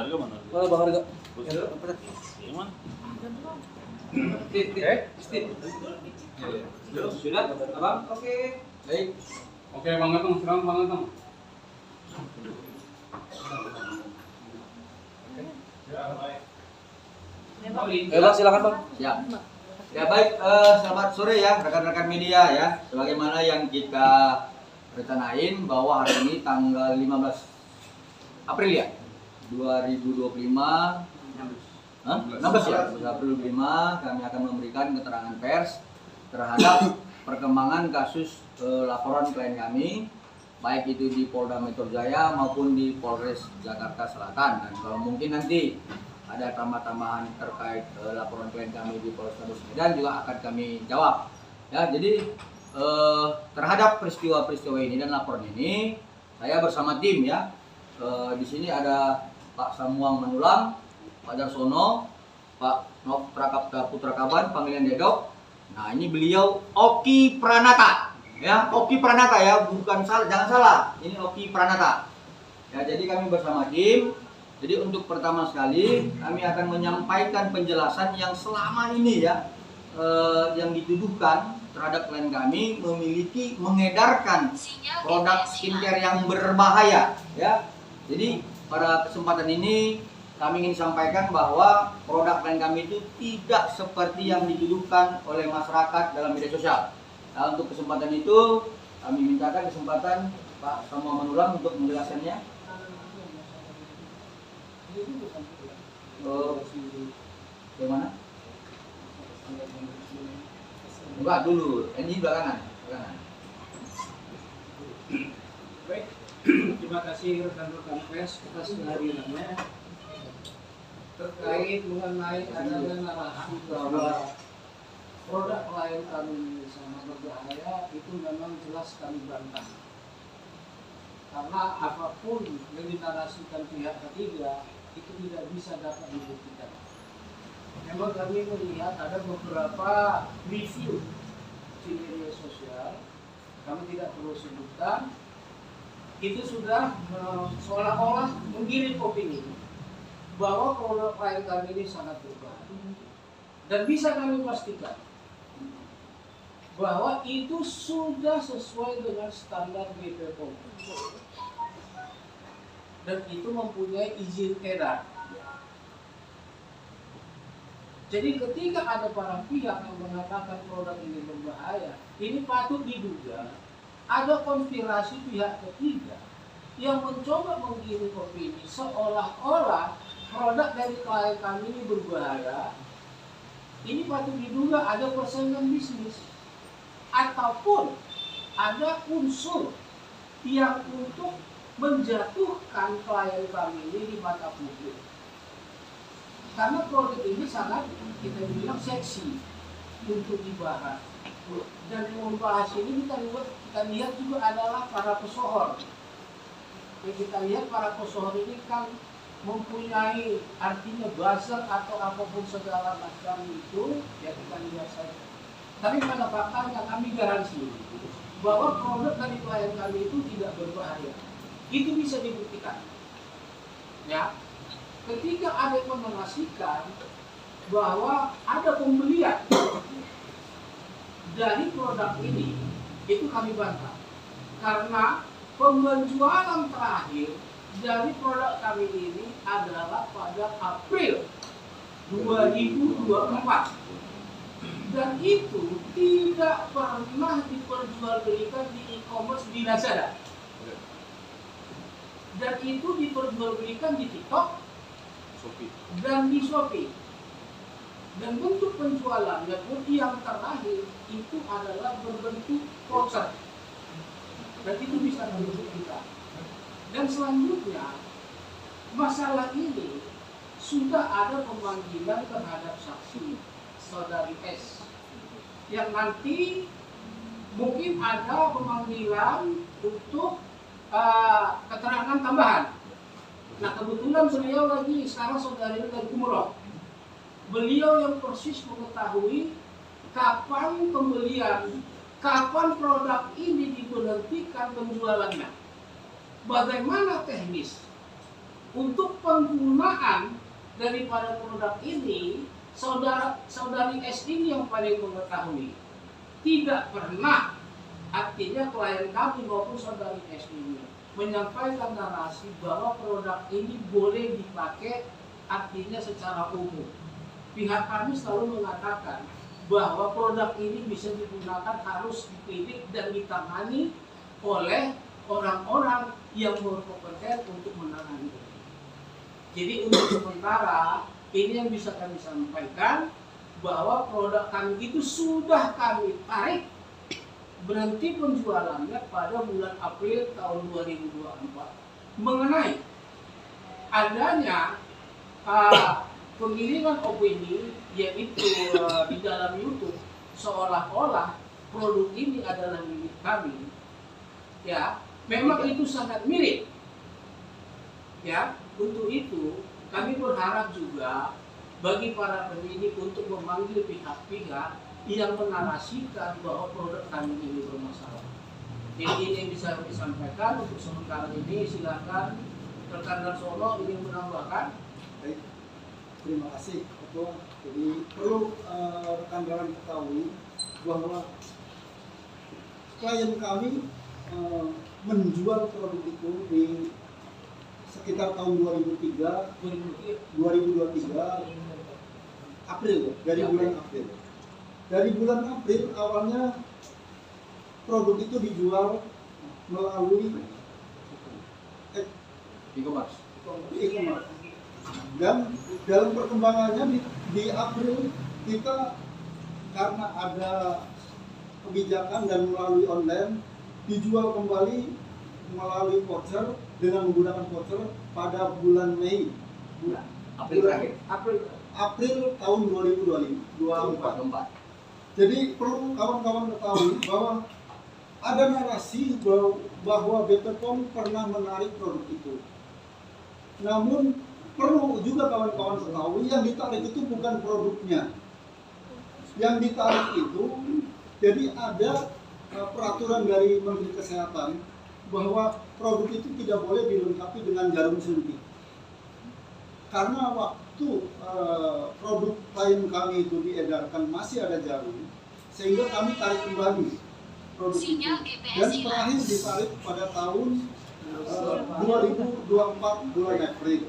Harga mana? Mana Bang Harga? Yang mana? Sudah, Abang? Oke. Baik. Oke, Bang Gatong, silakan Bang Gatong. Bang, silakan Bang. Ya. Ya baik, selamat sore ya rekan-rekan media ya. Sebagaimana yang kita rencanain bahwa hari ini tanggal 15 April ya 2025 16 ya, 16 April 2025 kami akan memberikan keterangan pers terhadap perkembangan kasus laporan klien kami baik itu di Polda Metro Jaya maupun di Polres Jakarta Selatan. Dan kalau mungkin nanti ada tambahan terkait laporan klien kami di Polrestabes Medan juga akan kami jawab. Ya, jadi terhadap peristiwa-peristiwa ini dan laporan ini saya bersama tim ya. Di sini ada Pak Samuang Manulang, Pak Darsono, Pak Nov Prakapta Putra Kaban, panggilan Dedok. Nah, ini beliau Oki Pranata. Ya, Oki Pranata ya, bukan salah, jangan salah. Ini Oki Pranata. Ya, jadi kami bersama tim. Jadi untuk pertama sekali kami akan menyampaikan penjelasan yang selama ini ya yang dituduhkan terhadap klien kami mengedarkan produk skincare yang berbahaya ya. Jadi pada kesempatan ini kami ingin sampaikan bahwa produk klien kami itu tidak seperti yang dituduhkan oleh masyarakat dalam media sosial. Nah, untuk kesempatan itu kami mintakan kesempatan Pak Samuel Manulang untuk menjelaskannya. Bagaimana? Enggak dulu, ini belakangan. Baik, terima kasih rekan-rekan pers atas kehadirannya terkait mengenai adanya narasi bahwa produk klien kami sangat berbahaya itu memang jelas kami bantah. Karena apapun yang dinarasikan pihak ketiga itu tidak bisa dapat dibuktikan. Memang kami melihat ada beberapa review di media sosial, kami tidak perlu sebutkan, itu sudah seolah-olah menggiring opini bahwa produk klien kami ini sangat berbahaya. Dan bisa kami pastikan bahwa itu sudah sesuai dengan standar BPOM. Dan itu mempunyai izin edar. Jadi ketika ada para pihak yang mengatakan produk ini berbahaya, ini patut diduga ada konspirasi pihak ketiga yang mencoba menggiring opini seolah-olah produk dari klien kami ini berbahaya. Ini patut diduga ada persaingan bisnis ataupun ada unsur yang untuk menjatuhkan klien kami ini di mata publik. Karena produk ini sangat kita bilang seksi untuk dibahas. Dan yang membahas ini kita lihat juga adalah para pesohor. Yang kita lihat para pesohor ini kan mempunyai artinya buzzer atau apapun segala macam itu ya kita lihat saja. Tapi pada faktanya kami garansi bahwa produk dari klien kami itu tidak berbahaya. Itu bisa dibuktikan. Ya, ketika ada yang menarasikan bahwa ada pembelian dari produk ini, itu kami bantah. Karena penjualan terakhir dari produk kami ini adalah pada April 2024. Dan itu tidak pernah diperjualbelikan di e-commerce di Lazada. Dan itu diperjualbelikan di TikTok dan di Shopee. Dan bentuk penjualannya pun yang terakhir itu adalah berbentuk voucher. Dan itu bisa dibuktikan. Dan selanjutnya masalah ini sudah ada pemanggilan terhadap saksi saudari S yang nanti mungkin ada pemanggilan untuk keterangan tambahan. Nah kebetulan beliau lagi sekarang saudari ini lagi umroh. Beliau yang persis mengetahui kapan pembelian, kapan produk ini diberhentikan penjualannya, bagaimana teknis untuk penggunaan daripada produk ini, saudari S ini yang paling mengetahui. Tidak pernah, artinya klien kami maupun saudari S ini menyampaikan narasi bahwa produk ini boleh dipakai, artinya secara umum. Pihak kami selalu mengatakan bahwa produk ini bisa digunakan, harus dipilih dan ditangani oleh orang-orang yang berkompeten untuk menangani. Jadi untuk sementara ini yang bisa kami sampaikan, bahwa produk kami itu sudah kami tarik berhenti penjualannya pada bulan April tahun 2024 mengenai adanya penggiringan opini, yaitu di dalam YouTube seolah-olah produk ini adalah milik kami. Ya, memang itu sangat mirip. Ya, untuk itu kami berharap juga bagi para penyidik untuk memanggil pihak-pihak yang menarasikan bahwa produk kami ini bermasalah. Jadi ini bisa disampaikan untuk sementara ini. Silakan rekan Darsono ingin menambahkan. Baik, terima kasih Ketua. Jadi perlu rekan-rekan ketahui bahwa klien kami menjual produk itu di sekitar tahun 2023 April, dari bulan April. Dari bulan April awalnya produk itu dijual melalui e-commerce. Dan dalam perkembangannya di April kita, karena ada kebijakan dan melalui online, dijual kembali melalui voucher dengan menggunakan voucher pada bulan Mei, April terakhir. April tahun 2024. Jadi perlu kawan-kawan ketahui bahwa ada narasi bahwa BPOM pernah menarik produk itu. Namun perlu juga kawan-kawan ketahui yang ditarik itu bukan produknya. Yang ditarik itu, jadi ada peraturan dari Menteri Kesehatan bahwa produk itu tidak boleh dilengkapi dengan jarum suntik. Karena waktu produk klien kami itu diedarkan masih ada jarum, sehingga kami tarik kembali produk itu. Dan terakhir ditarik pada tahun 2024 bulan April.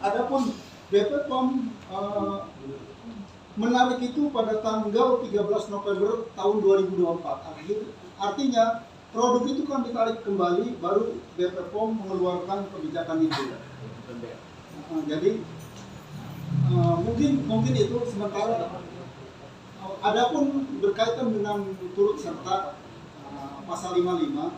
Adapun BPOM menarik itu pada tanggal 13 November tahun 2024. Artinya produk itu kan ditarik kembali, baru BPOM mengeluarkan kebijakan itu. Jadi mungkin itu sementara. Adapun berkaitan dengan turut serta pasal 55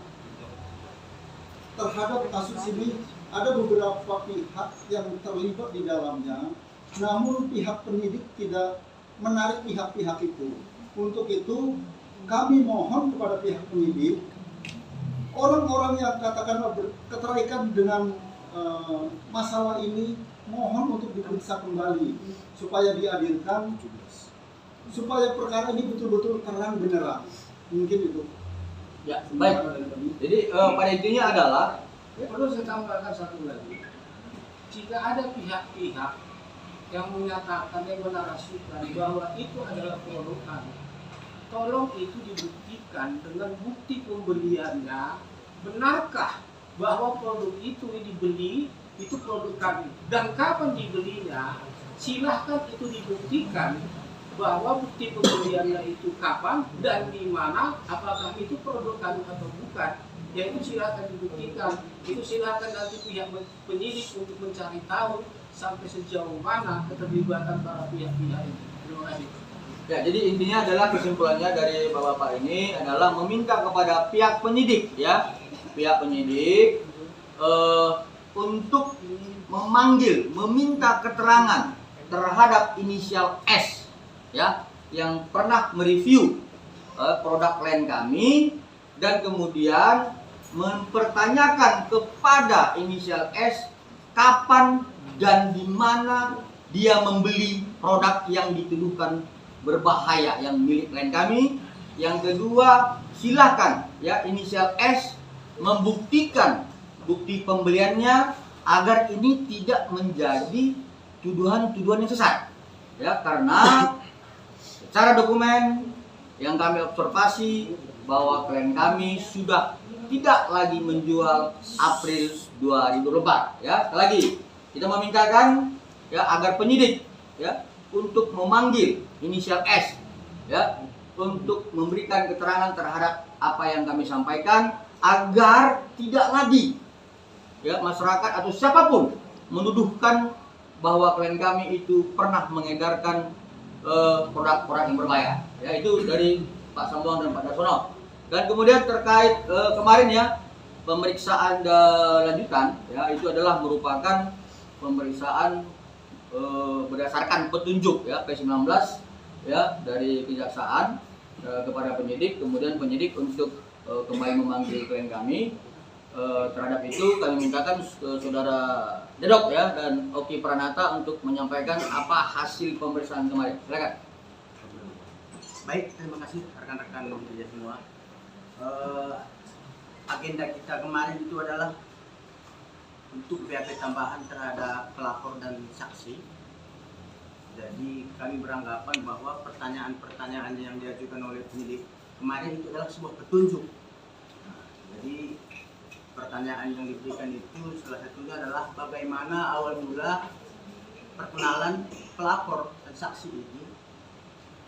terhadap kasus ini, ada beberapa pihak yang terlibat di dalamnya, namun pihak penyidik tidak menarik pihak-pihak itu. Untuk itu kami mohon kepada pihak penyidik, orang-orang yang katakanlah keterkaitan dengan masalah ini, mohon untuk diperiksa kembali supaya dihadirkan, supaya perkara ini betul-betul terang benerang. Mungkin itu. Ya, baik. Jadi pada intinya adalah Perlu saya tambahkan satu lagi. Jika ada pihak-pihak yang menyatakan, yang menarasikan bahwa itu adalah produk kami, tolong itu dibuktikan dengan bukti pembeliannya. Benarkah bahwa produk itu dibeli, itu produk kami, dan kapan dibelinya? Silahkan itu dibuktikan bahwa bukti pembeliannya itu kapan dan di mana, apakah itu produk kami atau bukan. Ya itu silahkan dibuktikan. Itu silahkan nanti pihak penyidik untuk mencari tahu sampai sejauh mana keterlibatan para pihak-pihak ini. Terima kasih. ya, jadi intinya adalah kesimpulannya dari Bapak ini adalah meminta kepada pihak penyidik, ya, pihak penyidik untuk memanggil, meminta keterangan terhadap inisial S, ya, yang pernah mereview produk klien kami, dan kemudian mempertanyakan kepada inisial S kapan dan di mana dia membeli produk yang dituduhkan berbahaya yang milik klien kami. Yang kedua, silakan ya inisial S membuktikan bukti pembeliannya agar ini tidak menjadi tuduhan-tuduhan yang sesat. Ya, karena secara dokumen yang kami observasi bahwa klien kami sudah tidak lagi menjual April 2024. Ya, sekali lagi kita memintakan ya agar penyidik ya untuk memanggil inisial S ya untuk memberikan keterangan terhadap apa yang kami sampaikan agar tidak lagi ya masyarakat atau siapapun menuduhkan bahwa klien kami itu pernah mengedarkan produk-produk yang berbahaya. Ya, itu dari Pak Sambong dan Pak Darsono. Dan kemudian terkait kemarin ya pemeriksaan lanjutan ya itu adalah merupakan pemeriksaan berdasarkan petunjuk ya P19 ya dari kejaksaan kepada penyidik, kemudian penyidik untuk kembali memanggil klien kami. Terhadap itu kami mintakan saudara Dedok ya dan Oki Pranata untuk menyampaikan apa hasil pemeriksaan kemarin. Silakan. Baik, terima kasih rekan-rekan media semua. Agenda kita kemarin itu adalah untuk BAP tambahan terhadap pelapor dan saksi. Jadi kami beranggapan bahwa pertanyaan-pertanyaan yang diajukan oleh penyidik kemarin itu adalah sebuah petunjuk. Jadi pertanyaan yang diberikan itu salah satunya adalah bagaimana awal mula perkenalan pelapor dan saksi ini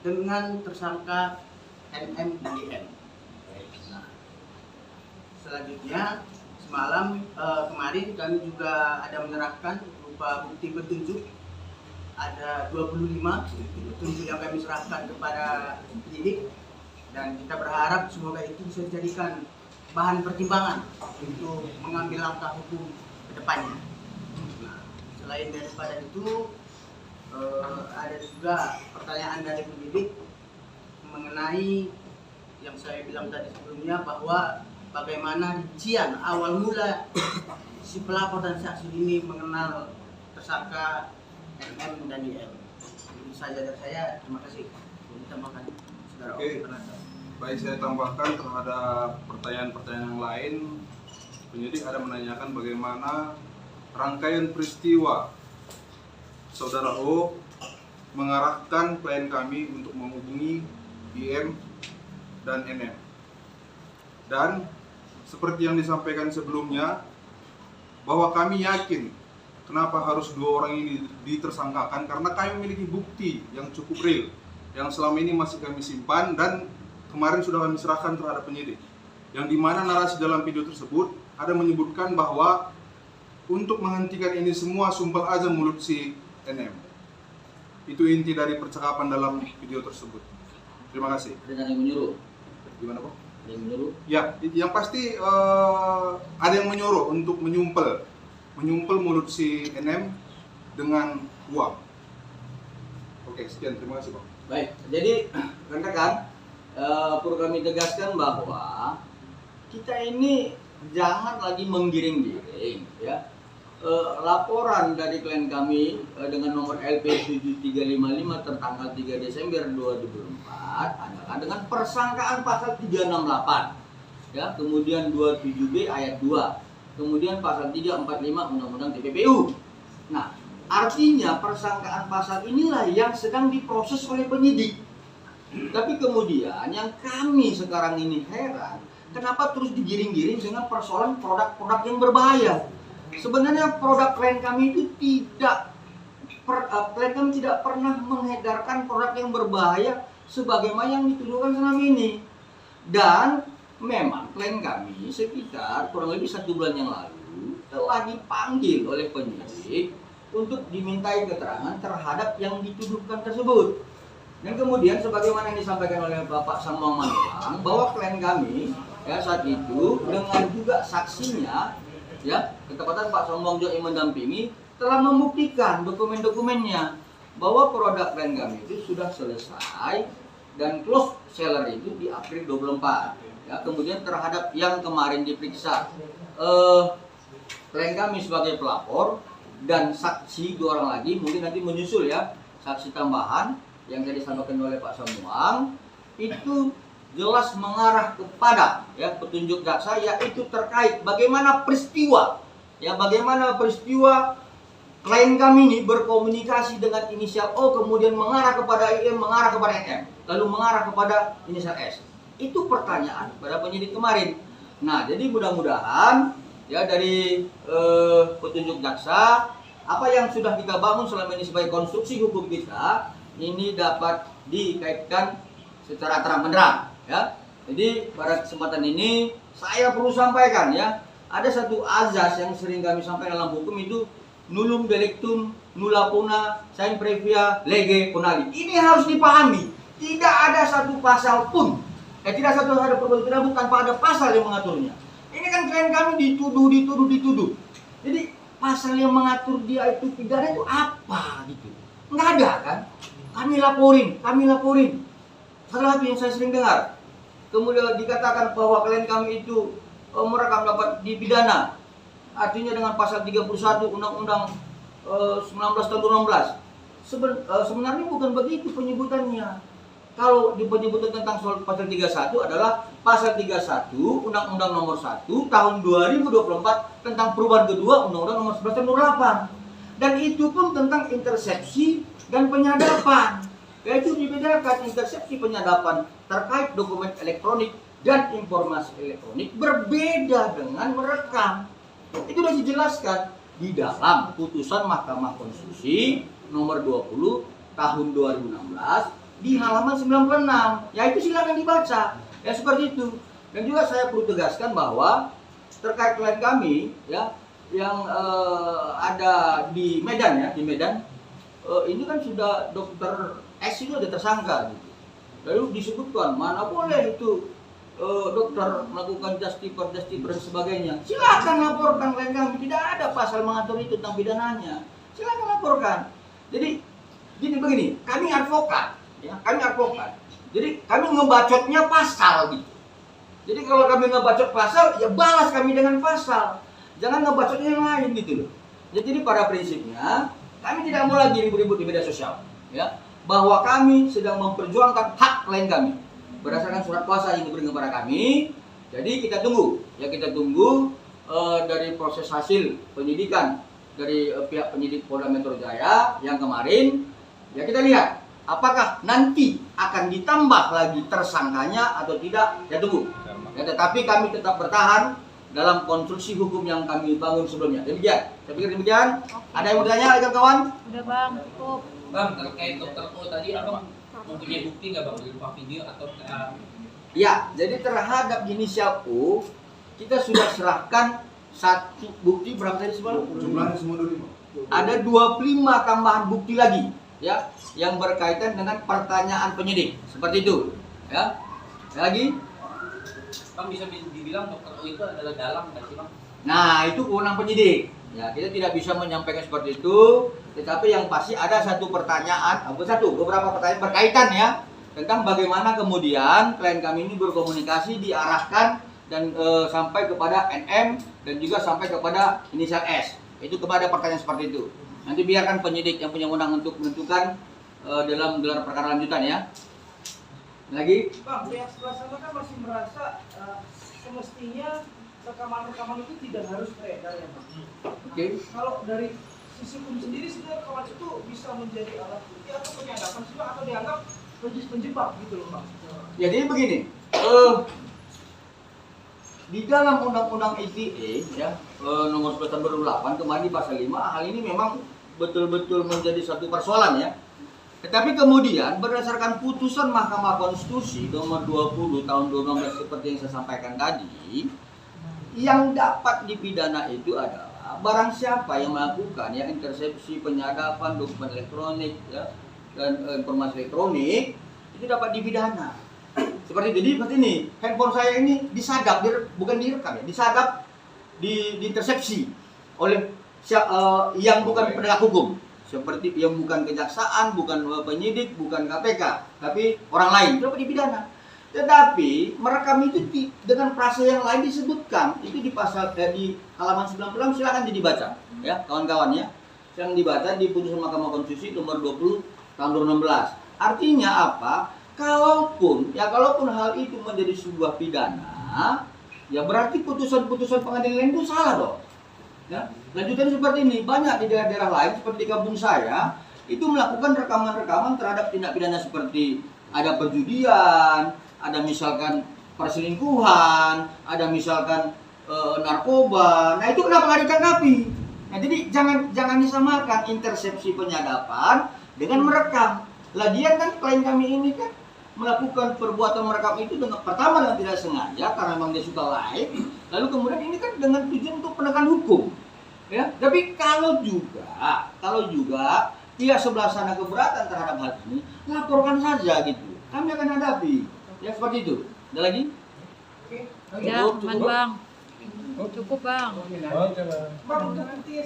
dengan tersangka NM dan IN. Nah, selanjutnya semalam kemarin kami juga ada menyerahkan berupa bukti petunjuk ada 25 petunjuk yang kami serahkan kepada penyidik dan kita berharap semoga itu bisa dijadikan bahan pertimbangan untuk mengambil langkah hukum ke depannya. Nah, selain daripada itu ada juga pertanyaan dari penyidik mengenai yang saya bilang tadi sebelumnya bahwa bagaimana rincian awal mula si pelapor dan saksi ini mengenal tersangka NM dan IM. Itu saja dari saya. Terima kasih. Ditambahkan saudara Oki Pranata. Baik, saya tambahkan terhadap pertanyaan-pertanyaan yang lain. Penyidik ada menanyakan bagaimana rangkaian peristiwa saudara O mengarahkan klien kami untuk menghubungi IM dan NM. Dan seperti yang disampaikan sebelumnya, bahwa kami yakin kenapa harus dua orang ini ditersangkakan, karena kami memiliki bukti yang cukup real, yang selama ini masih kami simpan dan kemarin sudah kami serahkan terhadap penyidik, yang dimana narasi dalam video tersebut ada menyebutkan bahwa untuk menghentikan ini semua sumpah aja mulut si NM. Itu inti dari percakapan dalam video tersebut. Terima kasih. Ada yang menyuruh? Gimana Pak? Ada yang menyuruh? Ya, yang pasti ada yang menyuruh untuk menyumpel mulut si NM dengan uang. Oke, sekian. Terima kasih Pak. Baik, jadi rekan-rekan perlu kami tegaskan bahwa kita ini jangan lagi menggiring-giring ya. Laporan dari klien kami dengan nomor LP 7355 tertanggal 3 Desember 2024 adalah dengan persangkaan pasal 368 ya, kemudian 27B ayat 2, kemudian pasal 345 Undang-Undang TPPU. Nah, artinya persangkaan pasal inilah yang sedang diproses oleh penyidik. Tapi kemudian yang kami sekarang ini heran, kenapa terus digiring-giring dengan persoalan produk-produk yang berbahaya. Sebenarnya produk klien kami itu klien kami tidak pernah mengedarkan produk yang berbahaya sebagaimana yang dituduhkan selama ini. Dan memang klien kami sekitar kurang lebih 1 bulan yang lalu telah dipanggil oleh penyidik untuk dimintai keterangan terhadap yang dituduhkan tersebut. Dan kemudian sebagaimana yang disampaikan oleh Bapak Sambong Manulang bahwa klien kami ya saat itu dengan juga saksinya ya ketepatan Pak Sambong juga yang mendampingi telah membuktikan dokumen-dokumennya bahwa produk klien kami itu sudah selesai dan close seller itu di April 24 ya. Kemudian terhadap yang kemarin diperiksa klien kami sebagai pelapor dan saksi 2 orang lagi mungkin nanti menyusul ya saksi tambahan yang tadi disampaikan oleh Pak Samuang itu jelas mengarah kepada ya petunjuk jaksa yaitu terkait bagaimana peristiwa ya bagaimana peristiwa klien kami ini berkomunikasi dengan inisial O, kemudian mengarah kepada IM, mengarah kepada NM, lalu mengarah kepada inisial S. Itu pertanyaan pada penyidik kemarin. Nah, jadi mudah-mudahan ya dari petunjuk jaksa, apa yang sudah kita bangun selama ini sebagai konstruksi hukum kita ini dapat dikaitkan secara terang-benderang ya. Jadi pada kesempatan ini saya perlu sampaikan ya, ada satu azas yang sering kami sampaikan dalam hukum itu nullum delictum nulla puna sine previa lege punali. Ini harus dipahami. Tidak ada satu pasal pun, tidak ada perbuatan pidana tanpa ada pasal yang mengaturnya. Ini kan klien kami dituduh. Jadi pasal yang mengatur dia itu pidana itu apa gitu? Nggak ada kan? Kami laporin. Satu lagi yang saya sering dengar, kemudian dikatakan bahwa klien kami itu merekam dapat dipidana. Artinya dengan pasal 31 Undang-Undang 19 tahun 2016. Sebenarnya bukan begitu penyebutannya. Kalau penyebutan tentang soal pasal 31 adalah pasal 31 Undang-Undang nomor 1 tahun 2024 tentang perubahan kedua Undang-Undang nomor 11 tahun 2008. Dan itu pun tentang intersepsi dan penyadapan. Yaitu dibedakan intersepsi penyadapan terkait dokumen elektronik dan informasi elektronik berbeda dengan merekam. Itu sudah dijelaskan di dalam putusan Mahkamah Konstitusi nomor 20 tahun 2016 di halaman 96. Ya itu silakan dibaca. Ya seperti itu. Dan juga saya perlu tegaskan bahwa terkait klien kami ya yang ada di Medan ya, ini kan sudah dokter S itu ada tersangka gitu. Lalu disebutkan mana boleh itu dokter melakukan justiper dan sebagainya. Silakan laporkan klien kami, tidak ada pasal mengatur itu tentang pidananya. Silakan laporkan. Jadi begini, kami advokat, ya, Jadi kami ngebacotnya pasal gitu. Jadi kalau kami ngebacot pasal, ya balas kami dengan pasal. Jangan ngebacotnya yang lain gitu loh. Jadi pada prinsipnya kami tidak mau lagi ribut-ribut di media sosial, ya. Bahwa kami sedang memperjuangkan hak klien kami berdasarkan surat kuasa yang diberikan kepada kami. Jadi kita tunggu dari proses hasil penyidikan dari pihak penyidik Polda Metro Jaya yang kemarin. Ya kita lihat apakah nanti akan ditambah lagi tersangkanya atau tidak. Ya tunggu. Ya, tetapi kami tetap bertahan dalam konstruksi hukum yang kami bangun sebelumnya. Demikian. Saya pikir demikian. Ada yang mau bertanya, kawan? Udah bang, cukup. Bang, terkait dokter O tadi abang mempunyai bukti nggak bang berupa video atau Ya, jadi terhadap inisial O kita sudah serahkan satu bukti berapa tadi sebelum? Jumlahnya semua 25. Ada 25 tambahan bukti lagi, ya, yang berkaitan dengan pertanyaan penyidik. Seperti itu, ya. Lagi? Bang bisa dibilang dokter O itu adalah dalang nggak sih bang? Nah, itu kewenangan penyidik. Ya, kita tidak bisa menyampaikan seperti itu, tetapi yang pasti ada beberapa pertanyaan berkaitan ya tentang bagaimana kemudian klien kami ini berkomunikasi diarahkan dan sampai kepada NM dan juga sampai kepada inisial S. Itu kepada pertanyaan seperti itu. Nanti biarkan penyidik yang punya wewenang untuk menentukan dalam gelar perkara lanjutan ya. Lagi? Bang, pihak sebelah sana kan masih merasa semestinya rekaman-rekaman itu tidak harus beredar ya Bang. Oke. Kalau dari sisi hukum sendiri sebenarnya rekaman itu bisa menjadi alat bukti atau penyadapan sih Bang, atau dianggap penjebak gitu loh Bang. Ya, jadi begini. Di dalam Undang-Undang ITE ya nomor 11 tahun 2008 kemarin di pasal 5 hal ini memang betul-betul menjadi satu persoalan ya. Tetapi kemudian berdasarkan putusan Mahkamah Konstitusi nomor 20 tahun 2016 seperti yang saya sampaikan tadi, yang dapat dipidana itu adalah barang siapa yang melakukan ya intersepsi, penyadapan dokumen elektronik ya dan informasi elektronik itu dapat dipidana. Seperti itu. Seperti ini, handphone saya ini disadap, bukan direkam ya, disadap, diintersepsi oleh yang bukan penegak hukum, seperti yang bukan kejaksaan, bukan penyidik, bukan KPK, tapi orang lain, itu dapat dipidana. Tetapi merekam itu dengan pasal yang lain disebutkan itu di pasal di halaman 96, silakan dibaca ya kawan-kawan ya. Silakan dibaca di putusan Mahkamah Konstitusi nomor 20 tahun 2016. Artinya apa? Kalaupun hal itu menjadi sebuah pidana, ya berarti putusan-putusan pengadilan itu salah dong. Ya, lanjutannya seperti ini, banyak di daerah-daerah lain seperti di kampung saya itu melakukan rekaman-rekaman terhadap tindak pidana seperti ada perjudian, ada misalkan perselingkuhan, ada misalkan narkoba. Nah itu kenapa nggak ditanggapi? Nah jadi jangan disamakan intersepsi penyadapan dengan merekam. Lagian kan klien kami ini kan melakukan perbuatan merekam itu dengan pertama dengan tidak sengaja karena memang dia suka live, lalu kemudian ini kan dengan tujuan untuk penegakan hukum. Ya, tapi kalau juga pihak sebelah sana keberatan terhadap hal ini, laporkan saja gitu. Kami akan hadapi. Ya seperti itu. Ada lagi? Oke. Ya, aman bang. Cukup bang. Bang, untuk nanti